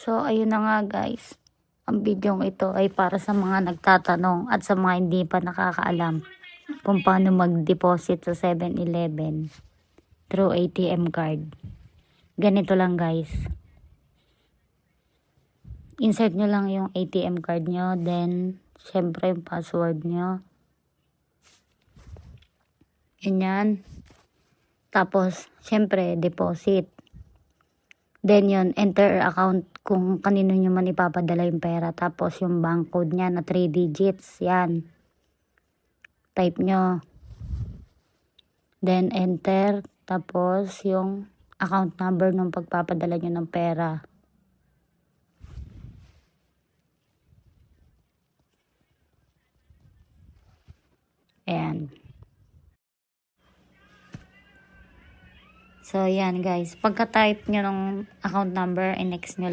So, ayun na nga guys. Ang video ito ay para sa mga nagtatanong at sa mga hindi pa nakakaalam kung paano mag-deposit sa 7-Eleven through ATM card. Ganito lang guys. Insert nyo lang yung ATM card nyo, then syempre yung password nyo. Ganyan. Tapos, syempre, deposit. Then yun, enter account kung kanino nyo man ipapadala yung pera. Tapos yung bank code niya na 3 digits. Yan. Type nyo. Then enter. Tapos yung account number ng pagpapadala nyo ng pera. Ayan. So yan guys. Pagka-type nyo ng account number, next nyo